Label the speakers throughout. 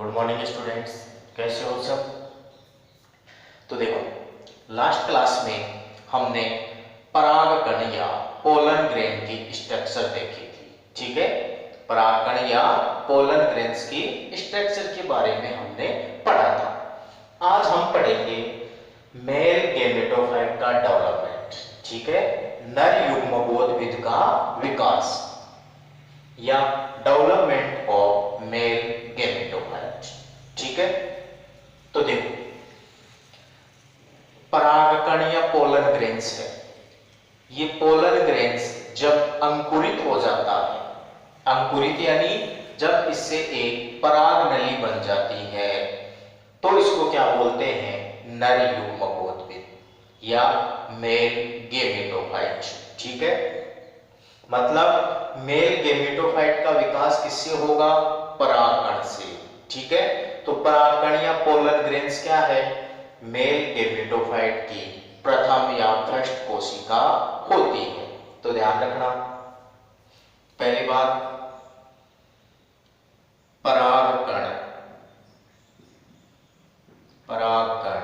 Speaker 1: Good morning students, कैसे हो सब। तो देखो, लास्ट क्लास में हमने परागकण या पोलन ग्रेन की स्ट्रक्चर देखी थी। ठीक है, परागकण या पोलन ग्रेन्स की स्ट्रक्चर के बारे में हमने पढ़ा था। आज हम पढ़ेंगे मेल गैमेटोफाइट का डेवलपमेंट। ठीक है, नर युग्मकोद्भिद का विकास या डेवलपमेंट ऑफ मेल गैमेटोफाइट। ठीक है, तो देखो, परागकण या पोलन ग्रेन्स है। ये पोलन ग्रेन्स जब अंकुरित हो जाता है, अंकुरित यानी जब इससे एक पराग नली बन जाती है, तो इसको क्या बोलते हैं? नर युग्मकोद्भिद या मेल गैमेटोफाइट। ठीक है, मतलब मेल गैमेटोफाइट का विकास किससे होगा? परागकण से। ठीक है, तो परागकण या पोलन ग्रेन्स क्या है? मेल गैमेटोफाइट की प्रथम या फर्स्ट कोशिका होती है। तो ध्यान रखना, पहली बात, परागकण, परागकण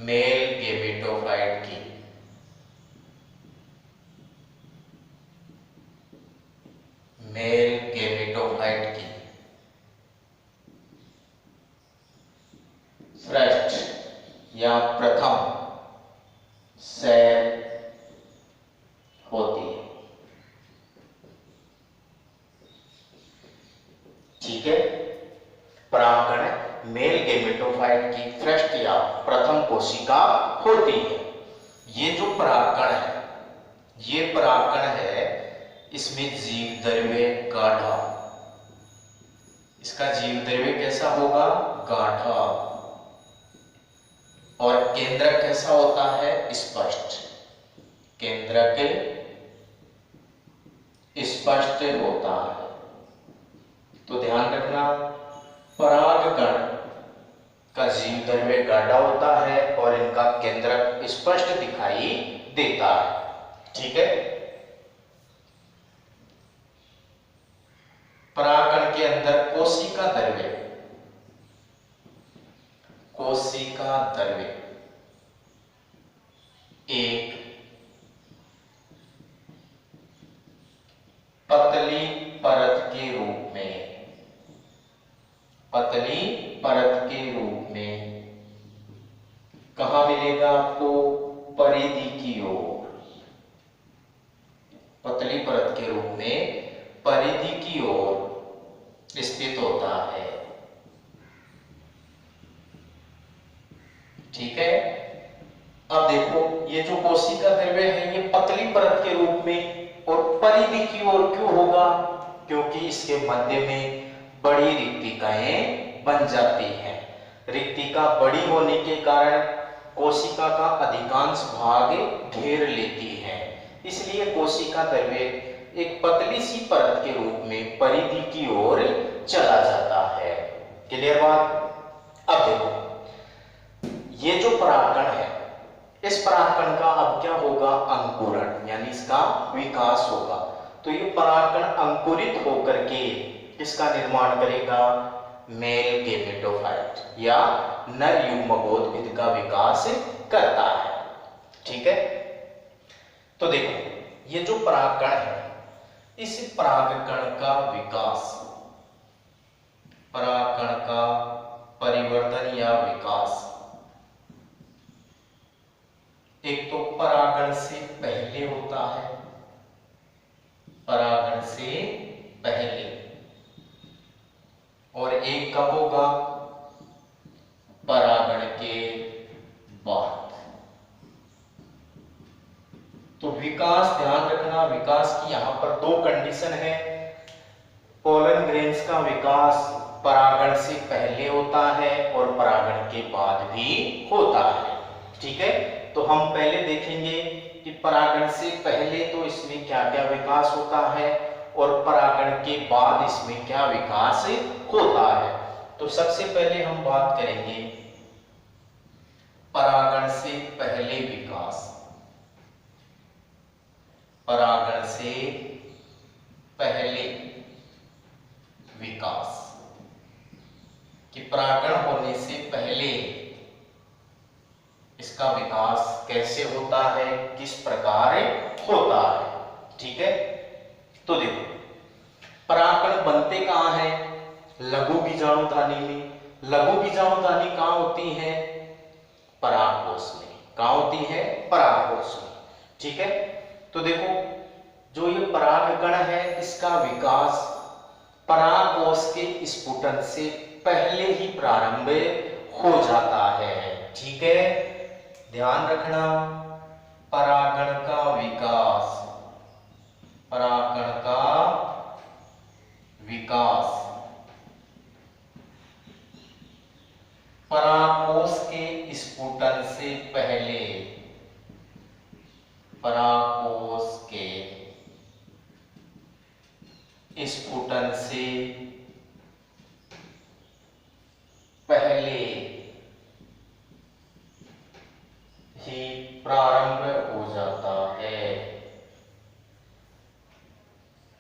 Speaker 1: मेल गैमेटोफाइट की मेल गैमेटोफाइट की फर्स्ट या प्रथम सेल होती है। ठीक है, परागकण मेल गैमेटोफाइट की फर्स्ट या प्रथम कोशिका होती है। ये जो परागकण है, ये परागकण है, इसमें जीव द्रव्य गाढ़ा। इसका जीव द्रव्य कैसा होगा? गाढ़ा। और केंद्रक कैसा होता है? स्पष्ट। केंद्रक स्पष्ट होता है। तो ध्यान रखना, परागकण का जीव द्रव्य गाढ़ा होता है और इनका केंद्रक स्पष्ट दिखाई देता है। ठीक है, परागकण के अंदर कोशिका द्रव्य, कोशिका द्रव्य एक पतली परत के रूप में, पतली परत के रूप में कहां मिलेगा आपको? परिधि की ओर। पतली परत के रूप में परिधि की ओर स्थित होता है। ठीक है, अब देखो, ये जो कोशिका द्रव्य है, ये पतली परत के रूप में और परिधि की ओर क्यों होगा? क्योंकि इसके मध्य में बड़ी रिक्तिकाएं बन जाती हैं। रिक्तिका बड़ी होने के कारण कोशिका का अधिकांश भाग घेर लेती है, इसलिए कोशिका द्रव्य एक पतली सी परत के रूप में परिधि की ओर चला जाता है। क्लियर बात? अब देखो, ये जो परागकण है, इस परागकण का अब क्या होगा? अंकुरण, यानी इसका विकास होगा। तो ये परागकण अंकुरित होकर के इसका निर्माण करेगा मेल गैमेटोफाइट या नर युग्मकोद्भिद का विकास करता है। ठीक है, तो देखो, ये जो परागकण है, इस परागकण का विकास, परागकण का परिवर्तन या विकास, एक तो परागण से पहले होता है, परागण से पहले, और एक कब होगा? परागण के बाद। तो विकास, ध्यान रखना, विकास की यहां पर दो कंडीशन है। पोलन ग्रेन्स का विकास परागण से पहले होता है और परागण के बाद भी होता है। ठीक है, तो हम पहले देखेंगे कि परागण से पहले तो इसमें क्या क्या विकास होता है और परागण के बाद इसमें क्या विकास होता है। तो सबसे पहले हम बात करेंगे परागण से पहले विकास, परागण से पहले विकास। कि परागण होने से पहले इसका विकास कैसे होता है, किस प्रकार होता है। ठीक है, तो देखो परागकण बनते कहाँ है, लघु बीजाणुधानी में। लघु बीजाणुधानी कहाँ होती है, परागकोश में। कहाँ होती है, परागकोश में। ठीक है, तो देखो जो ये परागकण है इसका विकास परागकोश के स्फुटन से पहले ही प्रारंभ हो जाता है। ठीक है, ध्यान रखना, परागण का विकास, परागण का विकास परागकोश के स्फुटन से पहले, परागकोश के स्फुटन से पहले ही प्रारंभ हो जाता है,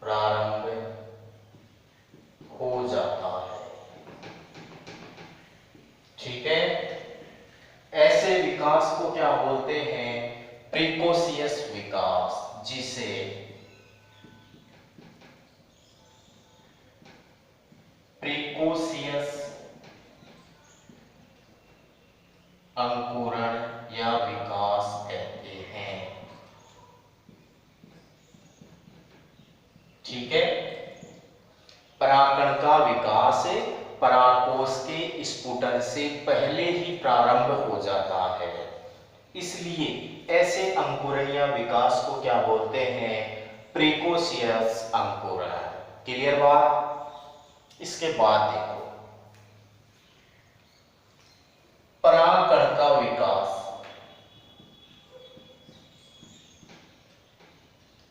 Speaker 1: प्रारंभ हो जाता है। ठीक है, ऐसे विकास को क्या बोलते हैं, प्रीकोशियस विकास, जिसे प्रीकोशियस अंकुरण या विकास कहते हैं। ठीक है, परागकण का विकास परागकोश के स्फुटन से पहले ही प्रारंभ हो जाता है, इसलिए ऐसे अंकुरण या विकास को क्या बोलते हैं, प्रीकोशियस अंकुरण। क्लियर बात। इसके बाद देखो परागकण का विकास,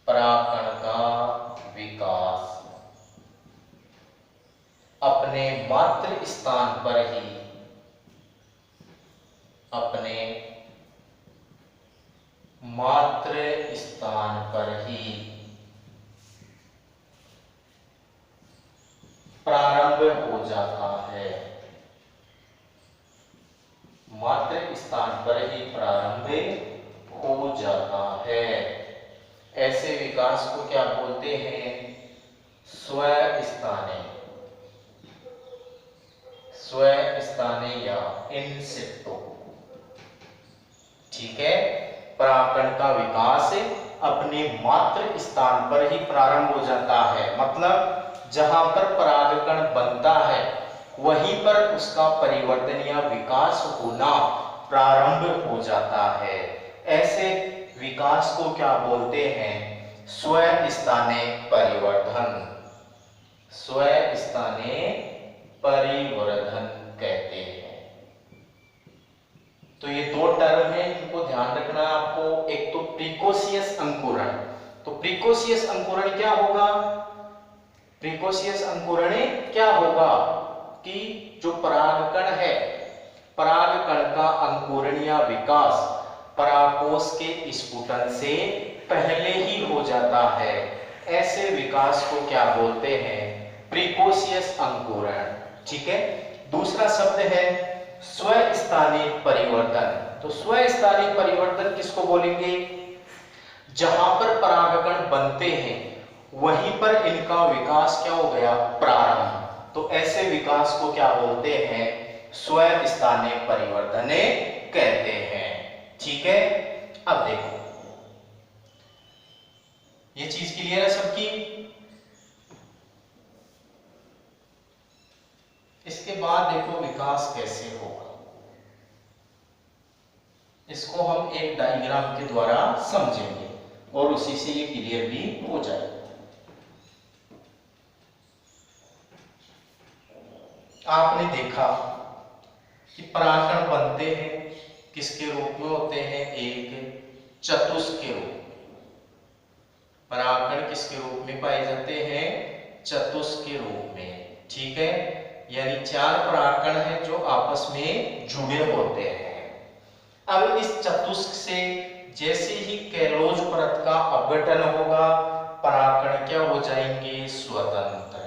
Speaker 1: परागकण का विकास अपने मातृ स्थान पर ही, अपने मातृ स्थान पर ही प्रारंभ हो जाता है, मातृ स्थान पर ही प्रारंभ हो जाता है। ऐसे विकास को क्या बोलते हैं, स्वस्थाने, स्वस्थाने या इन सिक्टो। ठीक है, परागकण का विकास अपने मातृ स्थान पर ही प्रारंभ हो जाता है, मतलब जहां पर परागकण बनता है वहीं पर उसका परिवर्तन या विकास होना प्रारंभ हो जाता है। ऐसे विकास को क्या बोलते हैं, स्वस्थाने परिवर्धन, स्वस्थाने परिवर्धन कहते हैं। तो ये दो टर्म है, इनको ध्यान रखना आपको। एक तो प्रीकोशियस अंकुरण, तो प्रीकोशियस अंकुरण क्या होगा, प्रीकोशियस अंकुरण क्या होगा कि जो परागकण है, परागकण का अंकुरण या विकास परागकोश के स्फुटन से पहले ही हो जाता है। ऐसे विकास को क्या बोलते हैं, प्रीकोशियस अंकुरण। ठीक है, दूसरा शब्द है स्वस्थानिक परिवर्तन। तो स्वस्थानिक परिवर्तन किसको बोलेंगे, जहां पर परागकण बनते हैं वहीं पर इनका विकास क्या हो गया, प्रारंभ। तो ऐसे विकास को क्या बोलते हैं, स्वस्थानिक परिवर्तन कहते हैं। ठीक है, अब देखो ये चीज क्लियर है सबकी। इसके बाद देखो विकास कैसे होगा, इसको हम एक डायग्राम के द्वारा समझेंगे और उसी से ये क्लियर भी हो जाएगा। आपने देखा कि परागकण बनते हैं किसके रूप में होते हैं, एक चतुष्क के रूप में। परागकण किसके रूप में पाए जाते हैं, चतुष्क के रूप में। ठीक है, यानी चार परागकण हैं जो आपस में जुड़े होते हैं। अब इस चतुष्क से जैसे ही कैलोज परत का अपघटन होगा, परागकण क्या हो जाएंगे, स्वतंत्र।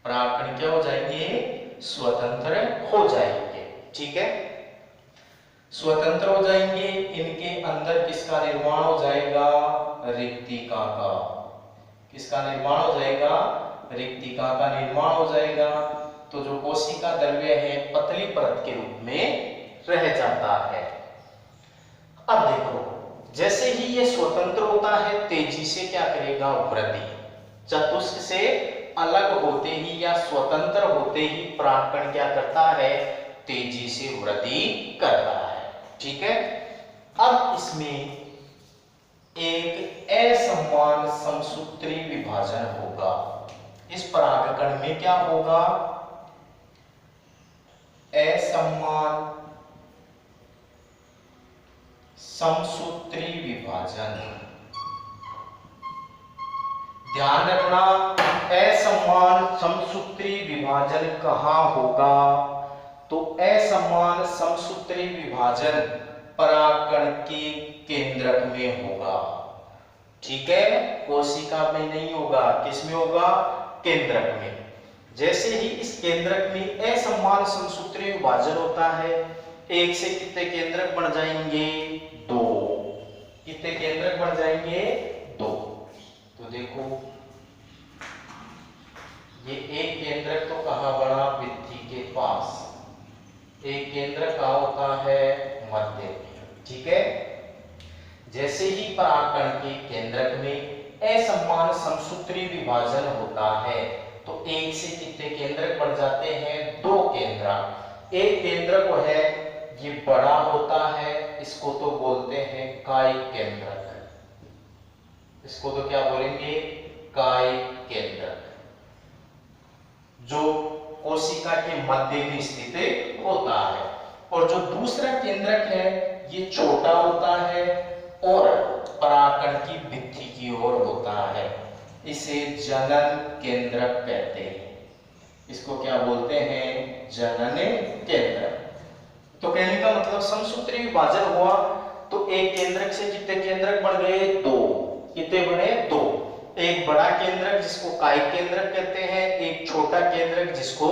Speaker 1: परागकण क्या हो जाएंगे, स्वतंत्र हो जाएंगे। ठीक है, स्वतंत्र हो जाएंगे। इनके अंदर किसका निर्माण हो जाएगा? रिक्तिका का। किसका निर्माण हो जाएगा? रिक्तिका का निर्माण हो जाएगा। तो जो कोशिका द्रव्य है पतली परत के रूप में रह जाता है। अब देखो, जैसे ही ये स्वतंत्र होता है तेजी से क्या करेगा? वृद्धि। चतुष्क से अलग होते ही या स्वतंत्र होते ही परागकण क्या करता है? तेजी से वृद्धि करता है। ठीक है, अब इसमें एक असमान समसूत्री विभाजन होगा। इस परागकण में क्या होगा? असमान समसूत्री विभाजन। ध्यान रखना, असमान समसूत्री विभाजन कहां होगा? तो असमान समसूत्री विभाजन परागकण के केंद्रक में होगा। ठीक है, कोशिका में नहीं होगा। किस में होगा? केंद्रक में। जैसे ही इस केंद्रक में असमान समसूत्री विभाजन होता है, एक से कितने केंद्रक बन जाएंगे? 2। कितने केंद्रक बन जाएंगे? 2। तो देखो, ये एक केंद्रक तो कहां बना? भित्ति के पास। एक केंद्रक कहां होता है? मध्य में। ठीक है, जैसे ही परागकण के केंद्रक में असमान समसूत्री विभाजन होता है तो एक से कितने केंद्रक बन जाते हैं? 2 केंद्रक। एक केंद्रक वो है, ये बड़ा होता है, इसको तो बोलते हैं कायिक केंद्रक। इसको तो क्या बोलेंगे? कायिक केंद्रक, जो कोशिका के मध्य में स्थित होता है। और जो दूसरा केंद्रक है ये छोटा होता है और परागकण की भित्ति की ओर होता है। इसे जनन केंद्रक कहते हैं। इसको क्या बोलते हैं? जनन केंद्रक। तो कहने का मतलब समसूत्री विभाजन हुआ तो एक केंद्रक से कितने केंद्रक बन गए? 2। कितने बने? 2। एक बड़ा केंद्रक जिसको कायिक केंद्रक कहते हैं, एक छोटा केंद्रक जिसको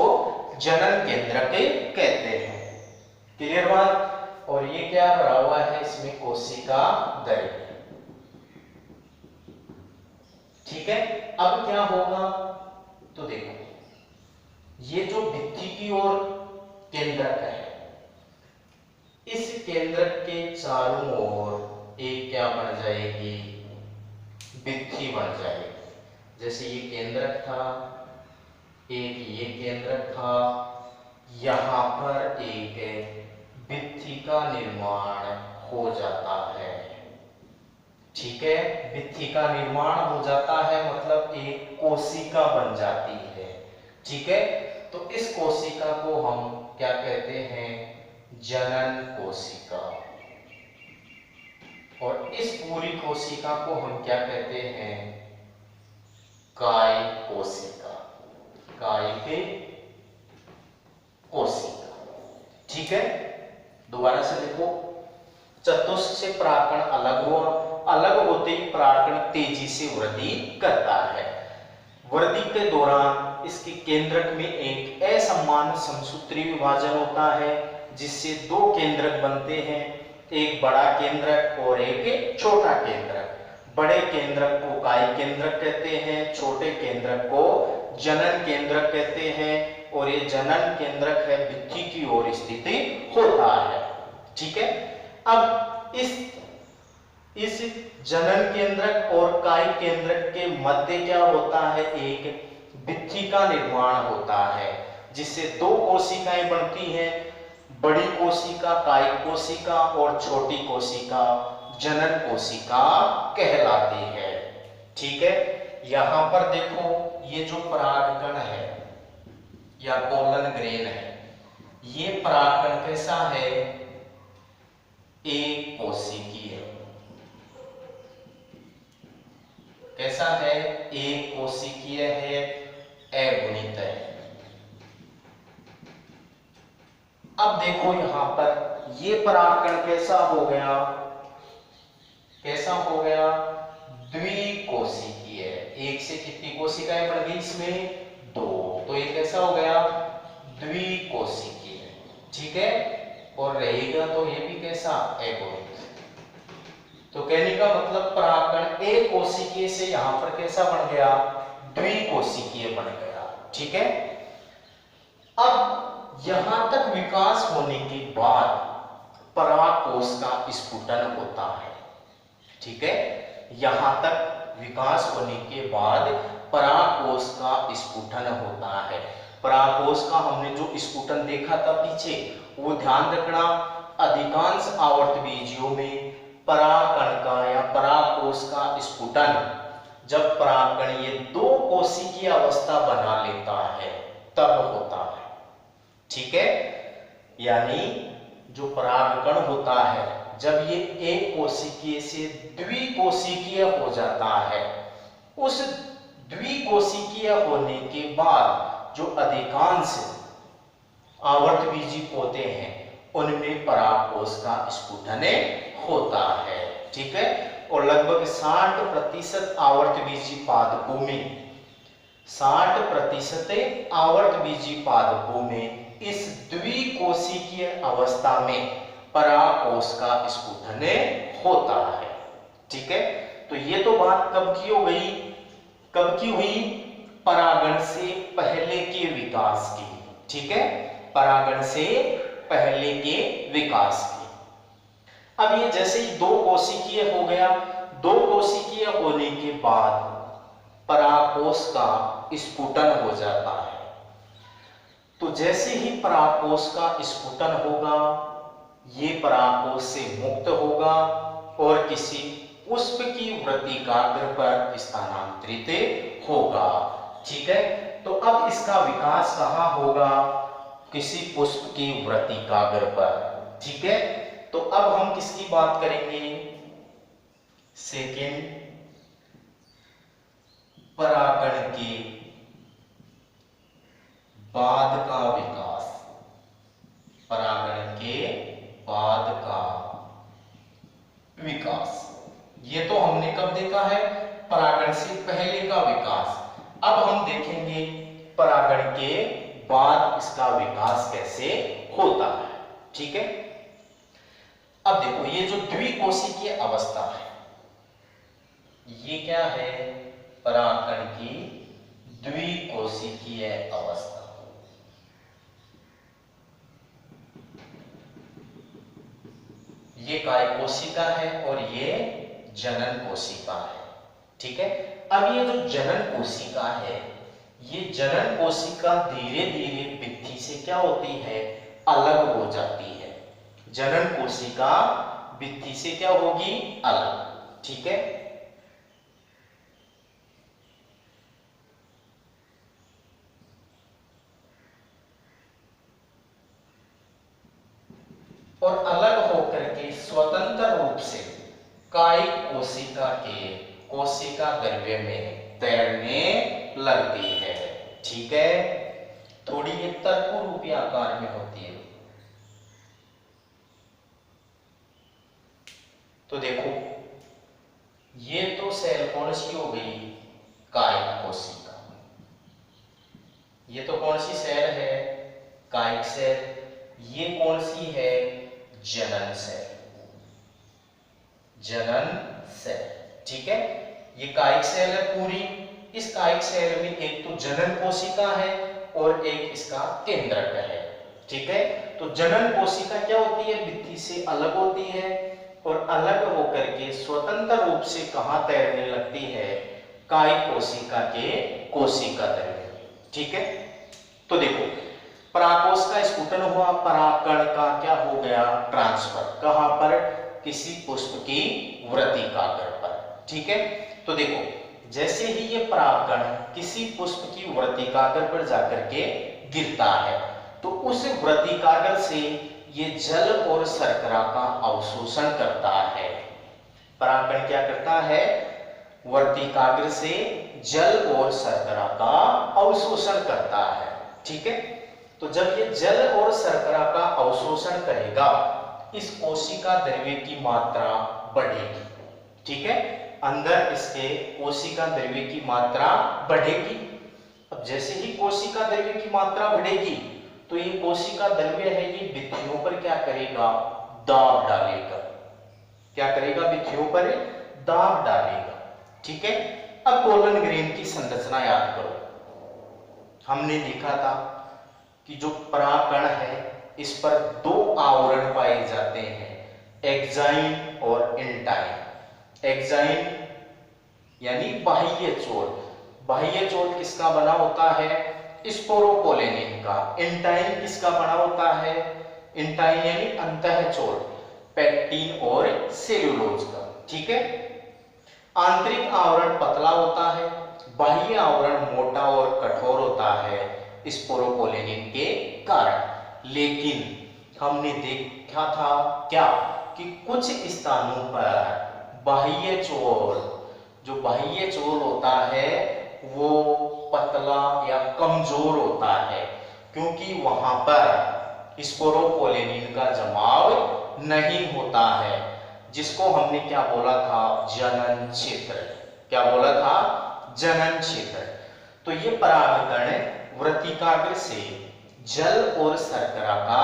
Speaker 1: जनन केंद्रक कहते हैं। क्लियर बात? और ये क्या भरा हुआ है? इसमें कोशिका द्रव्य। ठीक है, अब क्या होगा? तो देखो, ये जो भित्ति की ओर केंद्रक है, इस केंद्रक के चारों ओर एक क्या बन जाएगी? भित्ति बन जाएगी। जैसे ये केंद्रक था, एक ये केंद्रक था, यहां पर एक भित्ति का निर्माण हो जाता है। ठीक है, भित्ति का निर्माण हो जाता है मतलब एक कोशिका बन जाती है। ठीक है, तो इस कोशिका को हम क्या कहते हैं? जनन कोशिका। और इस पूरी कोशिका को हम क्या कहते हैं? कायिक कोशिका। कायिक कोशिका। ठीक है, दोबारा से देखो, चतुष्क से परागकण अलग हुआ, अलग होते ही परागकण तेजी से वृद्धि करता है। वृद्धि के दौरान इसके केंद्रक में एक असमान समसूत्री विभाजन होता है जिससे 2 केंद्रक बनते हैं, एक बड़ा केंद्रक और एक छोटा केंद्रक। बड़े केंद्रक को कायिक केंद्रक कहते हैं, छोटे केंद्रक को जनन केंद्रक कहते हैं। और ये जनन केंद्रक है भित्ति की ओर स्थित होता है। ठीक है, अब इस जनन केंद्रक और कायिक केंद्रक के मध्य क्या होता है? एक भित्ति का निर्माण होता है जिससे 2 कोशिकाएं बनती हैं, बड़ी कोशिका कायिक कोशिका और छोटी कोशिका जनन कोशिका कहलाती है। ठीक है, यहां पर देखो, ये जो परागकण है या पोलन ग्रेन है, ये परागकण कैसा है? एक कोशिकीय है। कैसा है? एक कोशिकीय है, अगुणित है। अब देखो यहां पर ये परागकण कैसा हो गया? कैसा हो गया? द्विकोशिकीय। एक से कितनी कोशिकाएं बन गई इसमें? 2। तो ये कैसा हो गया? द्विकोशिकीय, ठीक है। और रहेगा तो ये भी कैसा, एगोनिक। तो कहने का मतलब परागकण एक कोशिकीय से यहां पर कैसा बन गया, द्विकोशिकीय बन गया, ठीक है। अब यहां तक विकास होने के बाद परागकोश का स्फुटन होता है, ठीक है। यहां तक विकास होने के बाद परागकोश का स्फुटन होता है। परागकोश का हमने जो स्फुटन देखा था पीछे, वो ध्यान रखना, अधिकांश आवर्तबीजियों में परागकण का या परागकोश का स्फुटन जब परागकण ये दो कोशिकीय अवस्था बना लेता है तब होता है, ठीक है। यानी जो परागकण होता है जब ये एक कोशिकीय से द्विकोशिकीय हो जाता है, उस द्विकोशिकीय होने के बाद जो अधिकांश आवर्तबीजी पौधे हैं उनमें परागकोश का स्फुटन होता है, ठीक है। और लगभग 60% आवर्तबीजी पादपों में 60% आवर्तबीजी पादपों में इस द्विकोशिकीय अवस्था में परागकोश का स्फुटन होता है, ठीक है। तो ये तो बात कब की हो गई, कब की हुई, परागण से पहले के विकास की, ठीक है, परागण से पहले के विकास की। अब ये जैसे ही दो कोशिकीय हो गया, दो कोशिकीय होने के बाद परागकोश का स्फुटन हो जाता है। तो जैसे ही परागकोश का स्फुटन होगा, ये परागकोश से मुक्त होगा और किसी पुष्प की वृत्तिकाग्र पर स्थानांतरित होगा, ठीक है। तो अब इसका विकास कहाँ होगा, किसी पुष्प की वृत्तिकाग्र पर, ठीक है। तो अब हम किसकी बात करेंगे, सेकेंड, परागण के बाद का विकास, परागण के बाद का विकास। ये तो हमने कब देखा है, परागण से पहले का विकास। अब हम देखेंगे परागण के बाद इसका विकास कैसे होता है, ठीक है। अब देखो ये जो द्विकोशिकीय अवस्था है, ये क्या है, परागकण की द्विकोशिकीय अवस्था। ये काय कोशिका है और ये जनन कोशिका है, ठीक है। अब ये जो जनन कोशिका है, ये जनन कोशिका धीरे धीरे भित्ति से क्या होती है, अलग हो जाती है। जनन कोशिका भित्ति से क्या होगी, अलग, ठीक है। और अलग होकर के स्वतंत्र रूप से कायिक कोशिका के कोशिका गर्भ में तैरने लगती है, ठीक है। थोड़ी ये तर्क रूपी आकार में होती है। तो देखो ये तो सेल कौन सी हो गई, कायिक कोशिका। ये तो कौन सी सेल है, कायिक सेल। ये कौन सी है, जनन सेल, जनन सेल, ठीक है। ये कायिक सेल है पूरी। इस कायिक सेल में एक तो जनन कोशिका है और एक इसका केंद्रक है, ठीक है। तो जनन कोशिका क्या होती है, भित्ति से अलग होती है और अलग होकर के स्वतंत्र रूप से कहां तैरने लगती है, कायिक कोशिका के कोशिका तल में, ठीक है। तो देखो परागकोश का स्फुटन हुआ, परागकण का क्या हो गया, ट्रांसफर, कहां पर, किसी पुष्प की वृत्तिकाग्र पर, ठीक है। तो देखो जैसे ही ये परागकण किसी पुष्प की वृत्तिकाग्र पर जाकर के गिरता है, तो उस वृत्तिकाग्र से ये जल और शर्करा का अवशोषण करता है। परागकण क्या करता है, वृत्तिकाग्र से जल और शर्करा का अवशोषण करता है, ठीक है। तो जब ये जल और शर्करा का अवशोषण करेगा, इस कोशिका द्रव्य की मात्रा बढ़ेगी, ठीक है। अंदर इसके कोशिका द्रव्य की मात्रा बढ़ेगी। अब जैसे ही कोशिका द्रव्य की मात्रा बढ़ेगी तो ये कोशिका द्रव्य है, ये भित्तियों पर क्या करेगा, दाब डालेगा। क्या करेगा, भित्तियों पर दाब डालेगा। ठीक है। अब कोलन ग्रेन की संरचना याद करो। हमने देखा था कि जो परागकण है इस पर दो आवरण पाए जाते हैं, एक्साइन और इंटाइन। एक्साइन यानी बाह्य चोल। बाह्य चोल किसका बना होता है, स्पोरोपोलेनिन का। इंटाइन किसका बना होता है, इंटाइन यानी अंतःचोल, पेक्टिन और सेल्यूलोज का। ठीक है। आंतरिक आवरण पतला होता है, बाह्य आवरण मोटा और कठोर होता है स्पोरोपोलेनिन के कारण। लेकिन हमने देखा था क्या कि कुछ स्थानों पर बाह्य चोल, जो बाह्य चोल होता है वो पतला या कमजोर होता है, क्योंकि वहां पर स्पोरोपोलेनिन का जमाव नहीं होता है, जिसको हमने क्या बोला था, जनन क्षेत्र। क्या बोला था, जनन क्षेत्र। तो ये परागकण वृत्तिकाग्र से जल और शर्करा का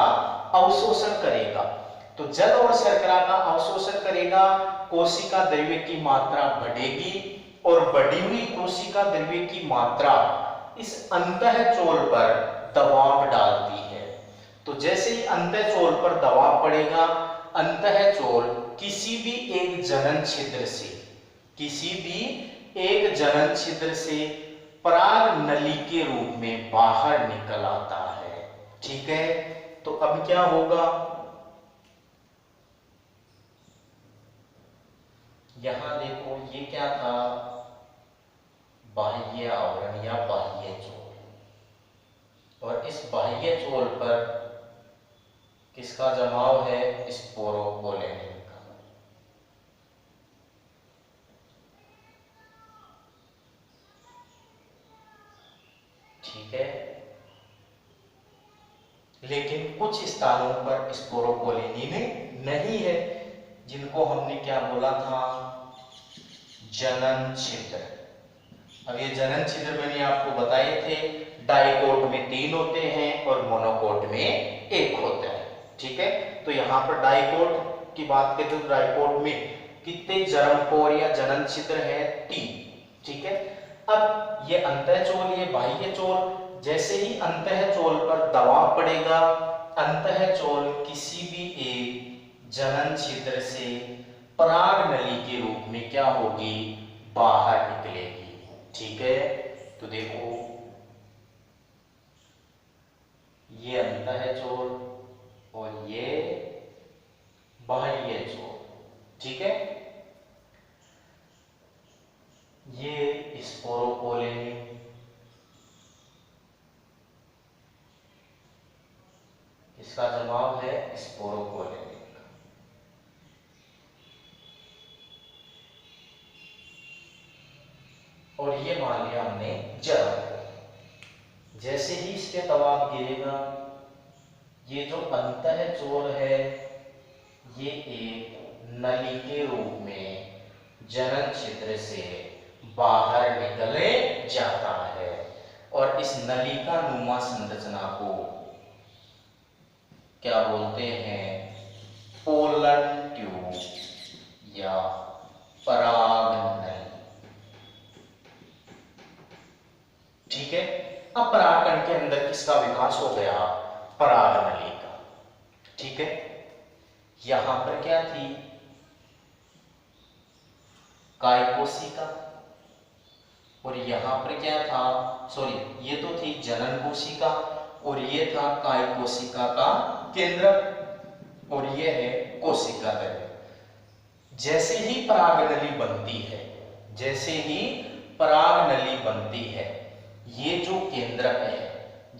Speaker 1: अवशोषण करेगा। तो जल और शर्करा का अवशोषण करेगा, कोशिका द्रव्य की मात्रा बढ़ेगी और बढ़ी हुई कोशिका द्रव्य की मात्रा इस अंतःचोल पर दबाव डालती है। तो जैसे ही अंतःचोल पर दबाव पड़ेगा, अंतःचोल किसी भी एक जनन छिद्र से, किसी भी एक जनन छिद्र से पराग नली के रूप में बाहर निकल आता है। ठीक है। तो अब क्या होगा, यहां देखो ये क्या था, बाह्य आवरण या बाह्य चोल, और इस बाह्य चोल पर किसका जमाव है, स्पोरोपोलेनिन का। ठीक है। लेकिन कुछ स्थानों पर स्पोरोपोलेनिन नहीं है, जिनको हमने क्या बोला था, जनन छिद्र। अब ये जनन छिद्र मैंने आपको बताए थे, डाइकोट में 3 होते हैं और मोनोकोट में 1 होता है। ठीक है। तो यहाँ पर डाइकोट की बात करें तो डाइकोट में कितने जरमपोर या जनन छिद्र है, 3। ठीक है। अब ये अंतःचोल, ये बाह्य चोल, जैसे ही अंतःचोल पर दबाव पड़ेगा, अंतःचोल किसी भी एक जनन छिद्र से पराग नली के रूप में क्या होगी, बाहर निकलेगी। ठीक है। तो देखो ये अंतःचोल और ये बाह्य चोल। ठीक है। ये स्पोरोपोलेनिन, इसका जवाब है स्पोरोपोलेनिन का। और ये मान लिया हमने जल। जैसे ही इसके दबाव गिरेगा, ये जो अंतःचोल है ये एक नली के रूप में जनन छिद्र से बाहर निकले जाता है, और इस नलिका नुमा संरचना को क्या बोलते हैं, पोलन ट्यूब या पराग नली। ठीक है। अब परागकण के अंदर किसका विकास हो गया, पराग नली का। ठीक है। यहां पर क्या थी, कायकोशिका, और यहां पर क्या था, सॉरी ये तो थी जनन कोशिका, और ये था कायकोशिका का केंद्रक, और ये है कोशिका द्रव्य। जैसे ही पराग नली बनती है, जैसे ही पराग नली बनती है, ये जो केंद्रक है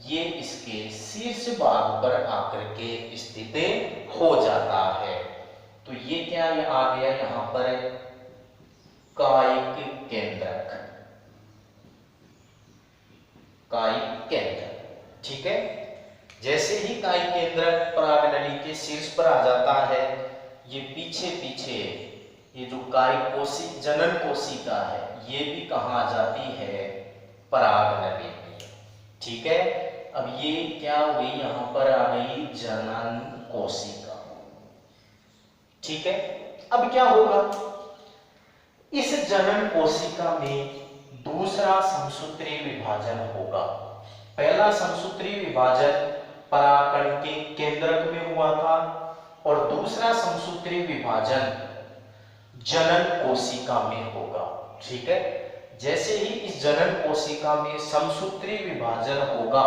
Speaker 1: ये इसके शीर्ष भाग पर आकर के स्थित हो जाता है। तो ये क्या आ गया यहां पर, कायिक केंद्रक, कायिक केंद्रक। ठीक है। जैसे ही कायिक केंद्रक पराग नली के शीर्ष पर आ जाता है, ये पीछे पीछे ये जो कायिक कोशिका, जनन कोशिका है, ये भी कहां आ जाती है, पराग नली में। ठीक है। अब ये क्या हो गई, यहां पर आ गई जनन कोशिका। ठीक है, अब क्या होगा, इस जनन कोशिका में दूसरा समसूत्रीय विभाजन होगा। पहला समसूत्रीय विभाजन परागकण के केंद्रक में हुआ था और दूसरा समसूत्रीय विभाजन जनन कोशिका में होगा। ठीक है, जैसे ही इस जनन कोशिका में समसूत्रीय विभाजन होगा,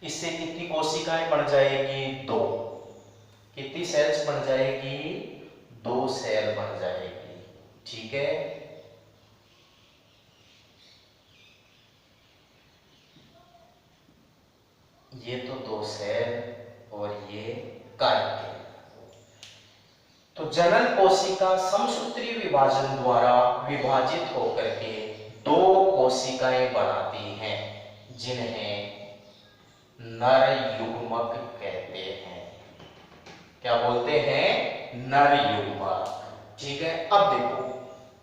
Speaker 1: इससे कितनी कोशिकाएं बन जाएगी, 2। कितनी सेल्स बन जाएगी, 2 सेल बन जाएगी। ठीक है, ये तो 2 सेल और ये काइटिन। तो जनन कोशिका समसूत्रीय विभाजन द्वारा विभाजित होकर के 2 कोशिकाएं बनाती हैं, जिन्हें नर युग्मक कहते हैं। क्या बोलते हैं, नर युग्मक। ठीक है, अब देखो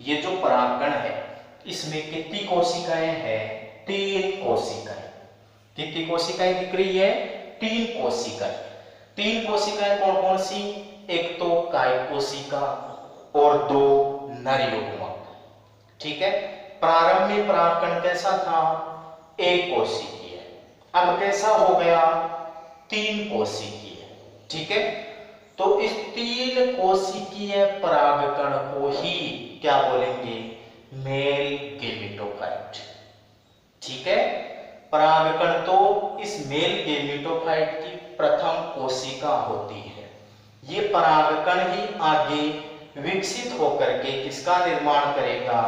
Speaker 1: ये जो परागकण है इसमें कितनी कोशिकाएं हैं, 3 कोशिकाएं। कितनी कोशिकाएं दिख रही है, 3 कोशिकाएं। 3 कोशिकाएं कौन कौन सी, एक तो कायिक कोशिका और 2 नर युग्मक। ठीक है, प्रारंभ में परागकण कैसा था, 1 कोशिकीय, अब कैसा हो गया, 3 कोशिकीय। ठीक है, तो इस 3 कोशिकीय परागकण को ही क्या बोलेंगे, मेल गेमेटोफाइट। ठीक है, परागकण तो इस मेल गेमेटोफाइट की प्रथम कोशिका होती है। ये परागकण ही आगे विकसित होकर के किसका निर्माण करेगा,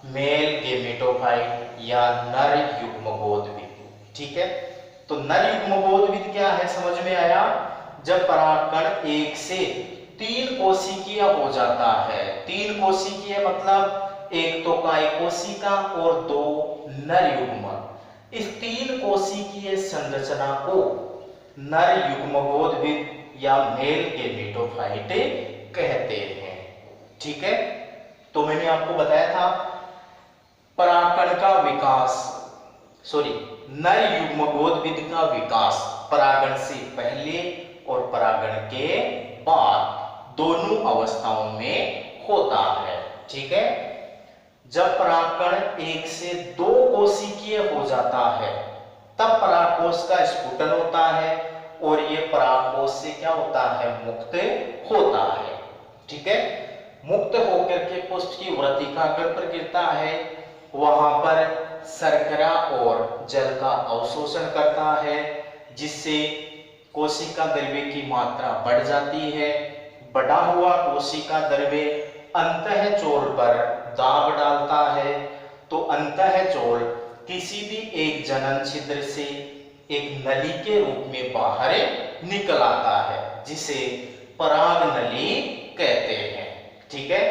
Speaker 1: मेल गेमेटोफाइट या नर युग्मकोद्भिद। ठीक है, तो नर युग्मकोद्भिद क्या है, समझ में आया, जब परागकण 1 से 3 कोशिकीय हो जाता है। 3 कोशिकीय मतलब एक तो कायिक कोशिका और 2 नर युग्मक। इस 3 कोशिकीय संरचना को नर युग्मकोद्भिद या मेल गेमेटोफाइट कहते हैं। ठीक है, तो मैंने आपको बताया था परागकण का विकास, नर युग्मकोद्भिद का विकास परागण से पहले और परागण के बाद दोनों अवस्थाओं में होता है। ठीक है, जब परागकण 1 से 2 कोशिकीय हो जाता है तब परागकोश का स्फुटन होता है और ये परागकोश से क्या होता है, मुक्त होता है। ठीक है, मुक्त होकर के पुष्प की वृत्तिकाग्र पर गिरता है, वहां पर शर्करा और जल का अवशोषण करता है, जिससे कोशिका द्रव्य की मात्रा बढ़ जाती है। बढ़ा हुआ कोशिका द्रव्य अंतःचोल पर दाब डालता है, तो अंतःचोल किसी भी एक जनन छिद्र से एक नली के रूप में बाहर निकल आता है, जिसे पराग नली कहते हैं। ठीक है,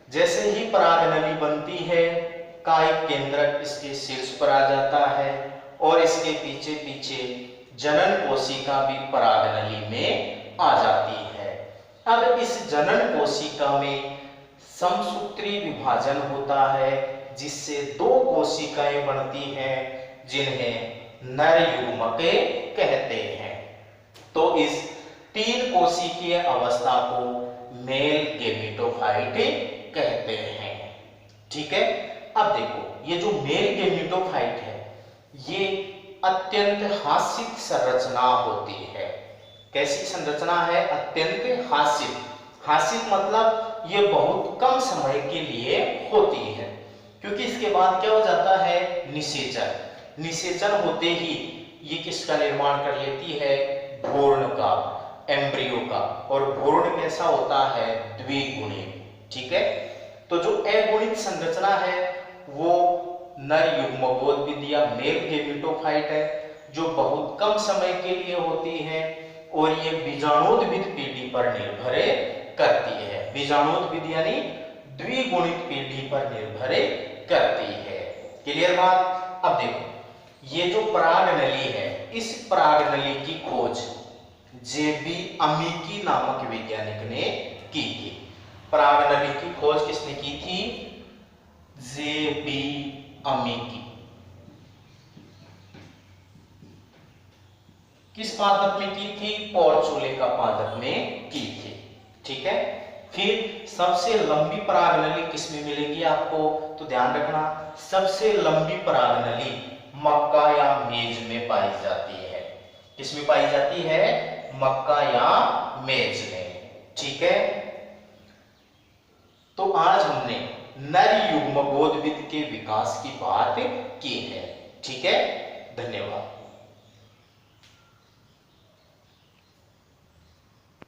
Speaker 1: जैसे ही पराग नली बनती है, कायिक केंद्रक इसके शीर्ष पर आ जाता है और इसके पीछे पीछे जनन कोशिका भी पराग नली में आ जाती है। अब इस जनन कोशिका में समसूत्रीय विभाजन होता है, जिससे 2 कोशिकाएं बनती हैं, जिन्हें नर युग्मक कहते हैं। तो इस 3 कोशिकीय अवस्था को मेल गेमेटोफाइट कहते हैं। ठीक है, अब देखो ये जो मेल गेमेटोफाइट है ये अत्यंत हास्यिक संरचना होती है। कैसी संरचना है, अत्यंत हास्यिक। हास्यिक मतलब ये बहुत कम समय के लिए होती है, क्योंकि इसके बाद क्या हो जाता है, निषेचन। निषेचन होते ही ये किसका निर्माण कर लेती है, भ्रूण का, एम्ब्रियो का। और भ्रूण कैसा होता है, द्विगुणित। ठीक है, तो जो अगुणित संरचना है वो नर युग्मकोद्भिद या मेल गेमेटोफाइट है, जो बहुत कम समय के लिए होती है और ये बीजाणुोद्भिद पीढ़ी पर निर्भर करती है। बीजाणुोद्भिद यानी द्विगुणित पीढ़ी पर निर्भर करती है। क्लियर बात। अब देखो ये जो पराग नली है, इस पराग नली की खोज जेबी अमीकी नामक वैज्ञानिक ने की थी। पराग नली की खोज किसने की थी, जेबी अमीकी। किस पादप में की थी? पोर्चुलेका पादप में की थी। ठीक है। फिर सबसे लंबी परागनली किसमें मिलेगी आपको? तो ध्यान रखना, सबसे लंबी परागनली मक्का या मेज में पाई जाती है। किसमें पाई जाती है? मक्का या मेज में। ठीक है। तो आज हमने नर युग्मकोद्भिद के विकास की बात की है। ठीक है। धन्यवाद।